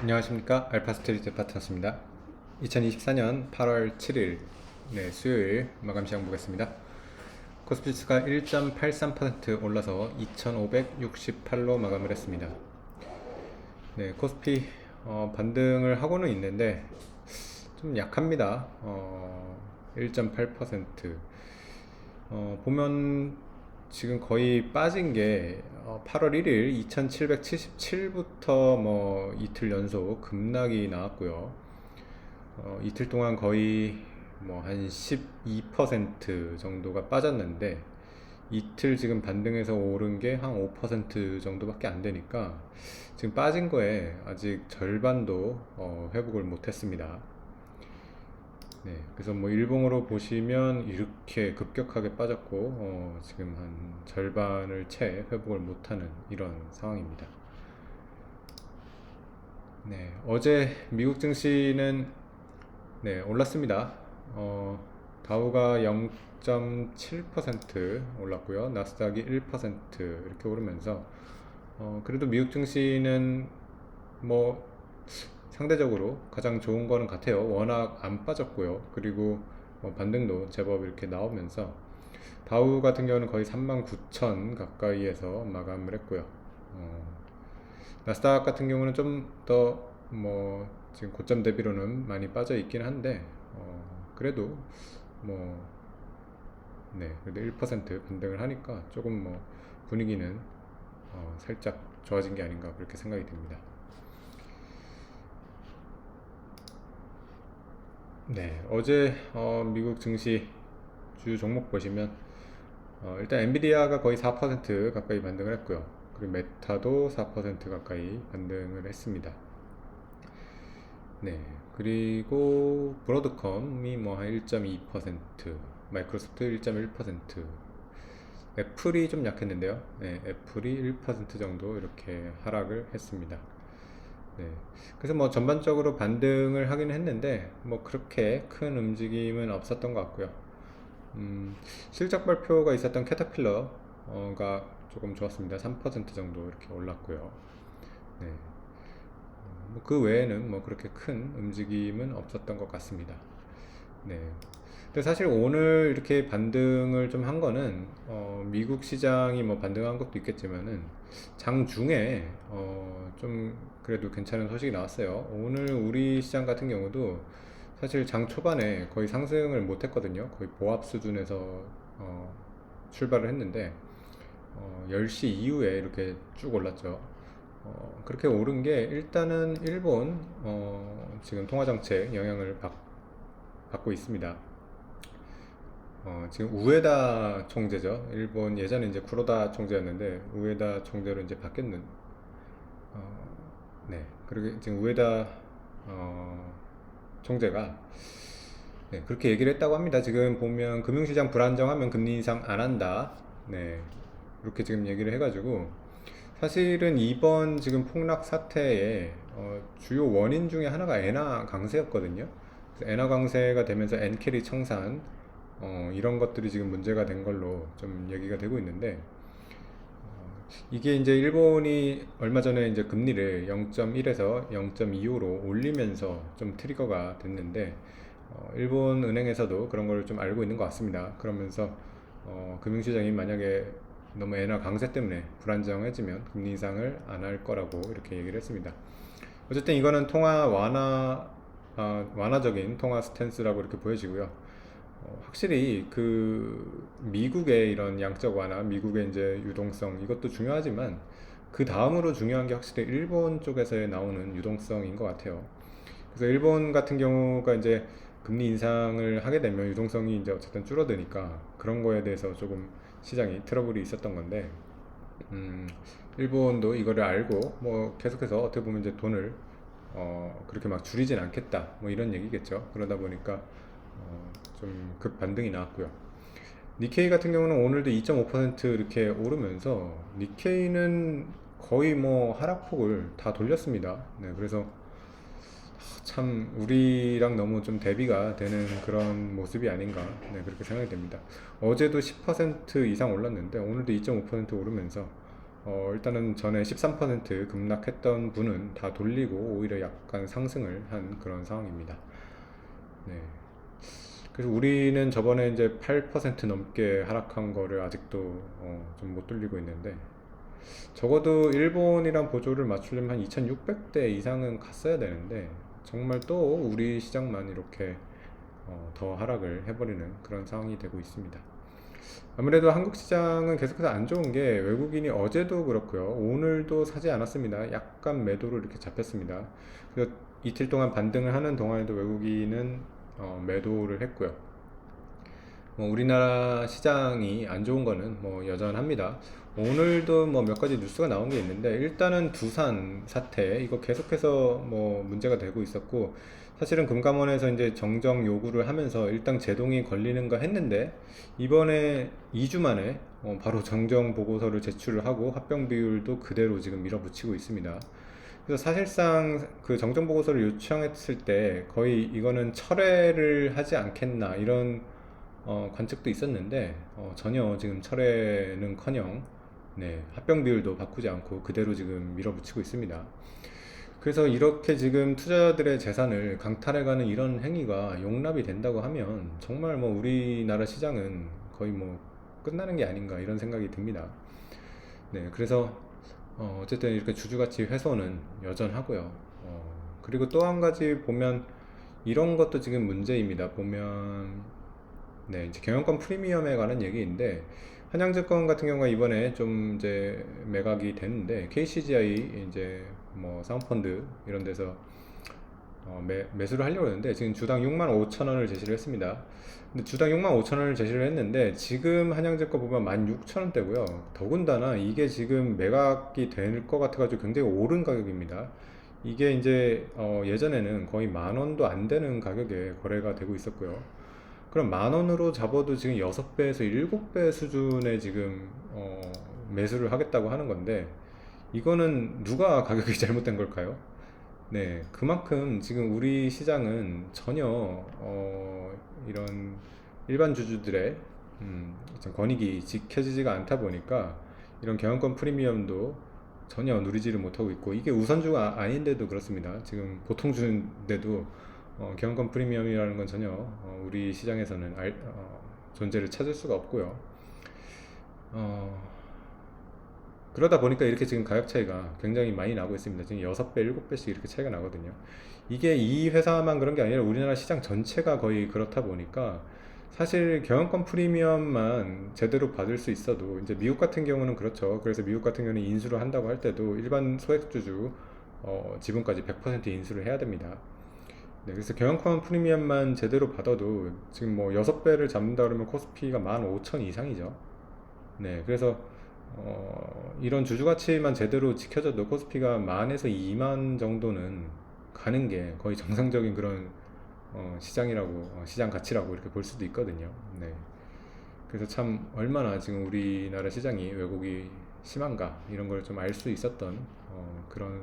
안녕하십니까, 알파스트리트 파트너스입니다. 2024년 8월 7일 수요일 마감 시장 보겠습니다. 코스피지수가 1.83% 올라서 2568로 마감을 했습니다. 코스피 반등을 하고는 있는데 좀 약합니다. 1.8%. 보면 지금 거의 빠진 게 8월 1일 2777부터 뭐 이틀 연속 급락이 나왔고요. 이틀 동안 거의 뭐 한 12% 정도가 빠졌는데 이틀 지금 반등해서 오른 게 한 5% 정도밖에 안 되니까 지금 빠진 거에 아직 절반도 회복을 못 했습니다. 그래서 뭐 일봉으로 보시면 이렇게 급격하게 빠졌고 지금 한 절반을 채 회복을 못하는 이런 상황입니다. 어제 미국 증시는 올랐습니다. 다우가 0.7% 올랐고요. 나스닥이 1% 이렇게 오르면서 그래도 미국 증시는 뭐 상대적으로 가장 좋은 거는 같아요. 워낙 안 빠졌고요. 그리고 반등도 제법 이렇게 나오면서 다우 같은 경우는 거의 39,000 가까이에서 마감을 했고요. 나스닥 같은 경우는 좀 더 지금 고점 대비로는 많이 빠져 있긴 한데 그래도 뭐 그래도 1% 반등을 하니까 조금 분위기는 살짝 좋아진 게 아닌가 그렇게 생각이 듭니다. 어제 미국 증시 주요 종목 보시면 일단 엔비디아가 거의 4% 가까이 반등을 했고요. 그리고 메타도 4% 가까이 반등을 했습니다. 그리고 브로드컴이 뭐 한 1.2%, 마이크로소프트 1.1%, 애플이 좀 약했는데요. 애플이 1% 정도 이렇게 하락을 했습니다. 그래서 뭐 전반적으로 반등을 하긴 했는데 뭐 그렇게 큰 움직임은 없었던 것 같고요. 실적 발표가 있었던 캐터필러가 조금 좋았습니다. 3% 정도 이렇게 올랐고요. 그 외에는 뭐 그렇게 큰 움직임은 없었던 것 같습니다. 근데 사실 오늘 이렇게 반등을 좀 한 거는 미국 시장이 뭐 반등한 것도 있겠지만은 장중에 좀 그래도 괜찮은 소식이 나왔어요. 오늘 우리 시장 같은 경우도 사실 장 초반에 거의 상승을 못 했거든요. 거의 보합 수준에서 출발을 했는데 10시 이후에 이렇게 쭉 올랐죠. 그렇게 오른 게 일단은 일본 지금 통화정책 영향을 받고 있습니다. 지금 우에다 총재죠. 일본 예전에 이제 쿠로다 총재였는데 우에다 총재로 이제 바뀌었는. 그리고 지금 우에다 총재가 그렇게 얘기를 했다고 합니다. 지금 보면 금융시장 불안정하면 금리 인상 안 한다. 그렇게 지금 얘기를 해가지고 사실은 이번 지금 폭락 사태의 주요 원인 중에 하나가 엔화 강세였거든요. 그래서 엔화 강세가 되면서 엔캐리 청산 이런 것들이 지금 문제가 된 걸로 좀 얘기가 되고 있는데 이게 이제 일본이 얼마 전에 이제 금리를 0.1에서 0.25로 올리면서 좀 트리거가 됐는데 일본 은행에서도 그런 걸 좀 알고 있는 것 같습니다. 그러면서 금융시장이 만약에 너무 엔화 강세 때문에 불안정해지면 금리 인상을 안 할 거라고 이렇게 얘기를 했습니다. 어쨌든 이거는 통화 완화적인 통화 스탠스라고 이렇게 보여지고요. 확실히 그 미국의 이런 양적 완화, 미국의 이제 유동성 이것도 중요하지만 그 다음으로 중요한 게 확실히 일본 쪽에서 나오는 유동성인 것 같아요. 그래서 일본 같은 경우가 이제 금리 인상을 하게 되면 유동성이 이제 어쨌든 줄어드니까 그런 거에 대해서 조금 시장이 트러블이 있었던 건데, 일본도 이거를 알고 뭐 계속해서 어떻게 보면 이제 돈을 그렇게 막 줄이진 않겠다 뭐 이런 얘기겠죠. 그러다 보니까 좀 급반등이 나왔고요. 니케이 같은 경우는 오늘도 2.5% 이렇게 오르면서 니케이는 거의 뭐 하락폭을 다 돌렸습니다. 그래서 참 우리랑 너무 좀 대비가 되는 그런 모습이 아닌가 그렇게 생각이 됩니다. 어제도 10% 이상 올랐는데 오늘도 2.5% 오르면서 일단은 전에 13% 급락했던 분은 다 돌리고 오히려 약간 상승을 한 그런 상황입니다. 네. 그래서 우리는 저번에 이제 8% 넘게 하락한 거를 아직도 좀 못 돌리고 있는데, 적어도 일본이랑 보조를 맞추려면 한 2600대 이상은 갔어야 되는데, 정말 또 우리 시장만 이렇게 더 하락을 해버리는 그런 상황이 되고 있습니다. 아무래도 한국 시장은 계속해서 안 좋은 게, 외국인이 어제도 그렇고요, 오늘도 사지 않았습니다. 약간 매도로 이렇게 잡혔습니다. 그래서 이틀 동안 반등을 하는 동안에도 외국인은 매도를 했고요. 우리나라 시장이 안 좋은 거는 뭐 여전합니다. 오늘도 뭐 몇 가지 뉴스가 나온 게 있는데, 일단은 두산 사태 이거 계속해서 뭐 문제가 되고 있었고, 사실은 금감원에서 이제 정정 요구를 하면서 일단 제동이 걸리는가 했는데, 이번에 2주 만에 바로 정정 보고서를 제출을 하고 합병 비율도 그대로 지금 밀어붙이고 있습니다. 그래서 사실상 그 정정 보고서를 요청했을 때 거의 이거는 철회를 하지 않겠나 이런 관측도 있었는데, 전혀 지금 철회는커녕 합병 비율도 바꾸지 않고 그대로 지금 밀어붙이고 있습니다. 그래서 이렇게 지금 투자자들의 재산을 강탈해가는 이런 행위가 용납이 된다고 하면, 정말 뭐 우리나라 시장은 거의 뭐 끝나는 게 아닌가 이런 생각이 듭니다. 그래서 어쨌든 이렇게 주주가치 훼손은 여전하고요. 그리고 또 한 가지 보면 이런 것도 지금 문제입니다. 보면 이제 경영권 프리미엄에 관한 얘기인데, 한양증권 같은 경우가 이번에 좀 이제 매각이 됐는데, KCGI 이제 뭐 사모펀드 이런 데서 매수를 하려고 했는데, 지금 주당 6만 5천 원을 제시를 했습니다. 근데 주당 6만 5천 원을 제시를 했는데, 지금 한양증권 보면 16,000원대고요. 더군다나 이게 지금 매각이 될 것 같아가지고 굉장히 오른 가격입니다. 이게 이제 예전에는 거의 만 원도 안 되는 가격에 거래가 되고 있었고요. 그럼 만 원으로 잡아도 지금 6배에서 7배 수준의 지금 매수를 하겠다고 하는 건데, 이거는 누가 가격이 잘못된 걸까요? 그만큼 지금 우리 시장은 전혀 이런 일반 주주들의 어떤 권익이 지켜지지가 않다 보니까, 이런 경영권 프리미엄도 전혀 누리지를 못하고 있고, 이게 우선주가 아닌데도 그렇습니다. 지금 보통 주인데도 경영권 프리미엄이라는 건 전혀 우리 시장에서는 존재를 찾을 수가 없고요. 그러다 보니까 이렇게 지금 가격 차이가 굉장히 많이 나고 있습니다. 지금 6배, 7배씩 이렇게 차이가 나거든요. 이게 이 회사만 그런 게 아니라 우리나라 시장 전체가 거의 그렇다 보니까, 사실 경영권 프리미엄만 제대로 받을 수 있어도, 이제 미국 같은 경우는 그렇죠. 그래서 미국 같은 경우는 인수를 한다고 할 때도 일반 소액주주 지분까지 100% 인수를 해야 됩니다. 그래서 경영권 프리미엄만 제대로 받아도 지금 뭐 6배를 잡는다 그러면 코스피가 15,000 이상이죠. 그래서 이런 주주가치만 제대로 지켜져도 코스피가 만에서 2만 정도는 가는 게 거의 정상적인 그런 시장이라고, 시장 가치라고 이렇게 볼 수도 있거든요. 그래서 참 얼마나 지금 우리나라 시장이 왜곡이 심한가 이런 걸 좀 알 수 있었던 그런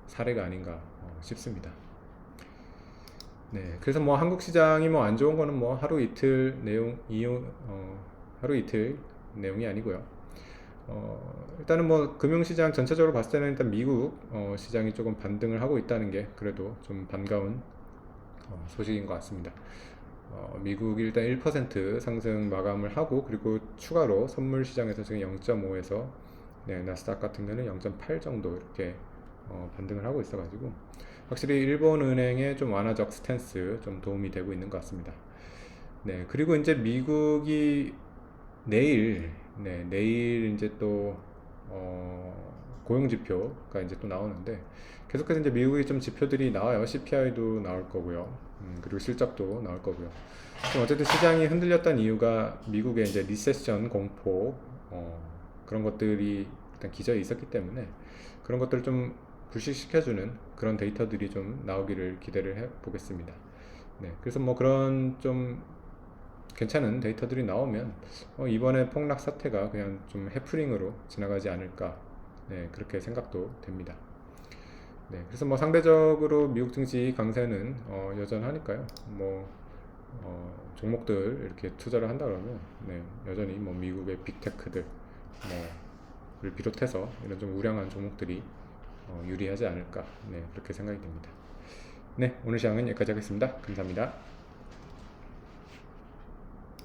사례가 아닌가 싶습니다. 그래서 뭐 한국 시장이 뭐 안 좋은 거는 뭐 하루 이틀 하루 이틀 내용이 아니고요. 일단은 뭐 금융시장 전체적으로 봤을 때는 일단 미국 시장이 조금 반등을 하고 있다는 게 그래도 좀 반가운 소식인 것 같습니다. 미국이 일단 1% 상승 마감을 하고, 그리고 추가로 선물 시장에서 지금 0.5에서 나스닥 같은 경우는 0.8 정도 이렇게 반등을 하고 있어가지고, 확실히 일본 은행의 좀 완화적 스탠스 좀 도움이 되고 있는 것 같습니다. 그리고 이제 미국이 내일 이제 또 고용 지표가 이제 또 나오는데, 계속해서 이제 미국의 좀 지표들이 나와요. CPI도 나올 거고요. 그리고 실적도 나올 거고요. 좀 어쨌든 시장이 흔들렸던 이유가 미국의 이제 리세션 공포 그런 것들이 일단 기저에 있었기 때문에, 그런 것들을 좀 불식시켜주는 그런 데이터들이 좀 나오기를 기대를 해 보겠습니다. 그래서 뭐 그런 좀 괜찮은 데이터들이 나오면 이번에 폭락 사태가 그냥 좀 해프닝으로 지나가지 않을까, 그렇게 생각도 됩니다. 그래서 뭐 상대적으로 미국 증시 강세는 여전하니까요. 뭐 종목들 이렇게 투자를 한다 그러면 여전히 뭐 미국의 빅테크들, 뭐 비롯해서 이런 좀 우량한 종목들이 유리하지 않을까, 네, 그렇게 생각이 듭니다. 네, 오늘 시황은 여기까지 하겠습니다. 감사합니다.